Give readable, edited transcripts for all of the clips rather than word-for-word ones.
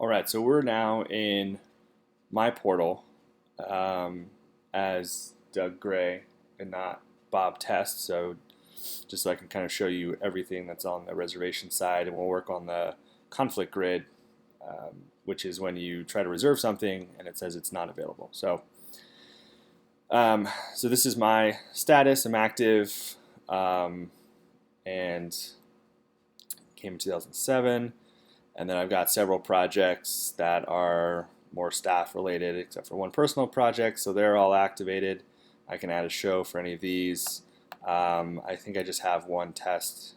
All right, so we're now in my portal um, as Doug Gray and not Bob Test. So just so I can kind of show you everything that's on the reservation side, and we'll work on the conflict grid, which is when you try to reserve something and it says it's not available. So this is my status. I'm active and came in 2007. And then I've got several projects that are more staff related, except for one personal project. So they're all activated. I can add a show for any of these. I think I just have one test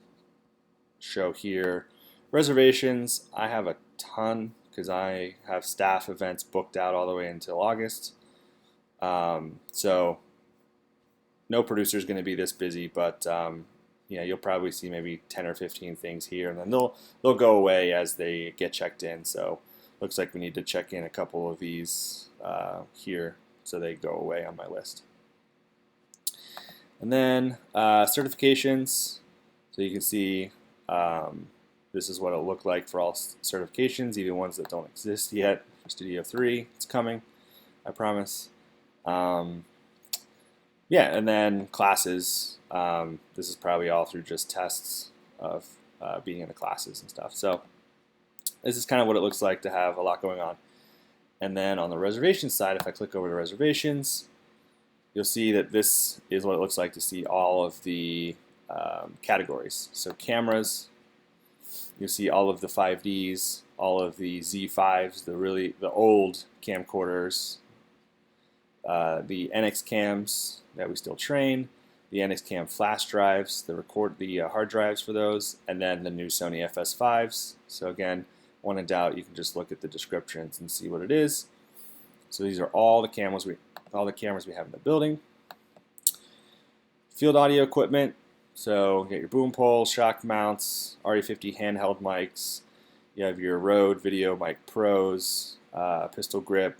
show here. Reservations, I have a ton because I have staff events booked out all the way until August. So no producer is going to be this busy, but you'll probably see maybe 10 or 15 things here, and then they'll go away as they get checked in. So looks like we need to check in a couple of these here so they go away on my list. And then certifications. So you can see this is what it'll look like for all certifications, even ones that don't exist yet. For Studio 3, it's coming, I promise. Yeah, and then classes. This is probably all through just tests of being in the classes and stuff. So this is kind of what it looks like to have a lot going on. And then on the reservation side, if I click over to reservations, you'll see that this is what it looks like to see all of the categories. So cameras, you'll see all of the 5Ds, all of the Z5s, the old camcorders, the NX cams that we still train, the NX cam flash drives, the hard drives for those, and then the new Sony FS5s. So again, when in doubt, you can just look at the descriptions and see what it is. So these are all the cameras we have in the building. Field audio equipment. So you get your boom poles, shock mounts, RE50 handheld mics. You have your Rode Video Mic Pros, pistol grip.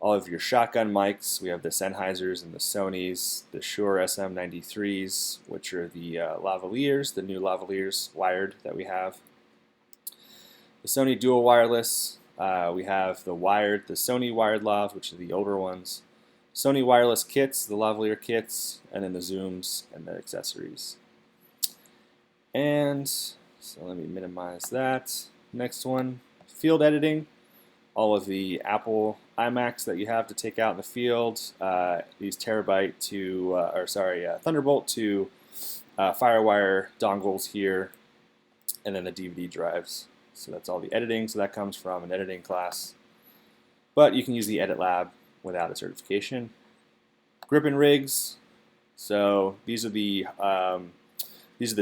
All of your shotgun mics. We have the Sennheisers and the Sonys, the Shure SM93s, which are the lavaliers, the new lavaliers wired that we have. The Sony Dual Wireless. We have the Sony wired lavs, which are the older ones. Sony wireless kits, the lavalier kits, and then the zooms and the accessories. And so let me minimize that. Next one, field editing. All of the Apple iMacs that you have to take out in the field, these Terabyte to, Thunderbolt to FireWire dongles here, and then the DVD drives. So that's all the editing. So that comes from an editing class. But you can use the Edit Lab without a certification. Grip and rigs. So these are the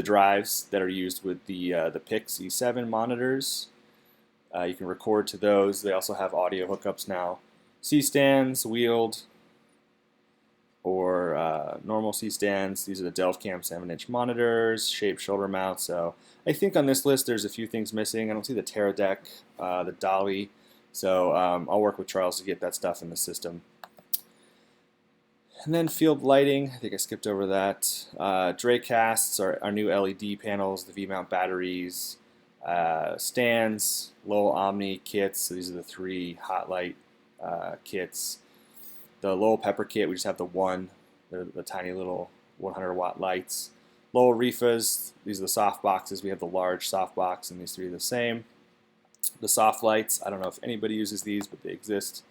drives that are used with the PIX E7 monitors. You can record to those. They also have audio hookups now. C-stands, wheeled, or normal C-stands. These are the Delftcam 7-inch monitors, shaped shoulder mounts. So I think on this list there's a few things missing. I don't see the Teradek, the Dolly. So I'll work with Charles to get that stuff in the system. And then field lighting, I think I skipped over that. Draycasts, our new LED panels, the V-mount batteries, stands, Lowell Omni kits. So these are the 3 hot light kits. The Lowell Pepper kit, we just have the tiny little 100 watt lights. Lowell Rifas, these are the soft boxes. We have the large soft box, and these 3 are the same. The soft lights, I don't know if anybody uses these, but they exist.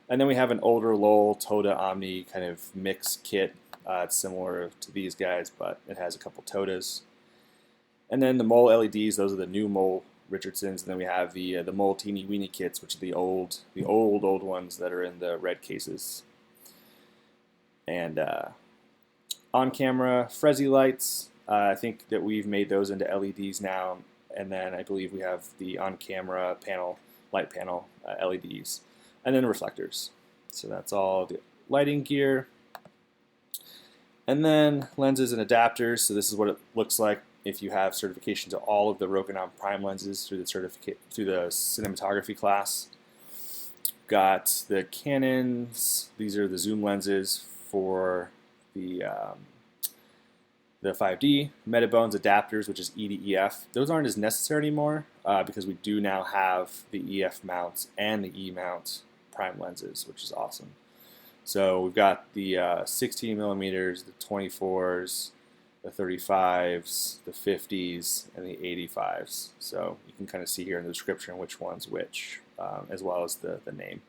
And then we have an older Lowell Toda Omni kind of mix kit. It's similar to these guys, but it has a couple Todas. And then the Mole LEDs, those are the new Mole Richardsons. And then we have the Mole Teeny Weeny kits, which are the old ones that are in the red cases. And on-camera Frezzy lights, I think that we've made those into LEDs now. And then I believe we have the on-camera light panel LEDs. And then reflectors. So that's all the lighting gear. And then lenses and adapters. So this is what it looks like if you have certification to all of the Rokinon Prime lenses through the cinematography class. Got the Canons. These are the zoom lenses for the 5D. Metabones adapters, which is E to EF. Those aren't as necessary anymore. because we do now have the EF mount and the E mount prime lenses, which is awesome. So we've got the 16 millimeters, the 24s, the 35s, the 50s, and the 85s. So you can kind of see here in the description which one's which, as well as the name.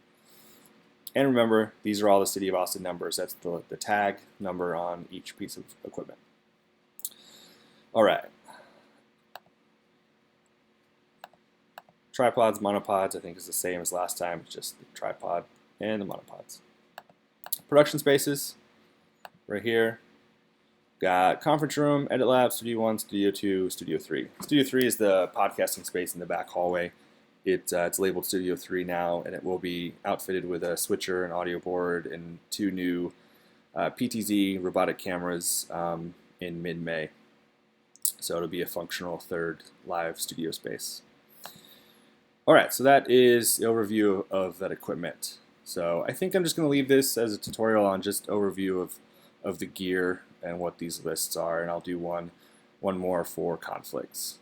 And remember, these are all the City of Austin numbers. That's the tag number on each piece of equipment. All right. Tripods, monopods, I think is the same as last time, just the tripod and the monopods. Production spaces, right here. Got conference room, edit lab, Studio 1, Studio 2, Studio 3. Studio 3 is the podcasting space in the back hallway. It's labeled Studio 3 now, and it will be outfitted with a switcher, an audio board, and 2 new PTZ robotic cameras in mid-May. So it'll be a functional third live studio space. All right, so that is the overview of that equipment. So I think I'm just going to leave this as a tutorial on just overview of the gear and what these lists are, and I'll do one more for conflicts.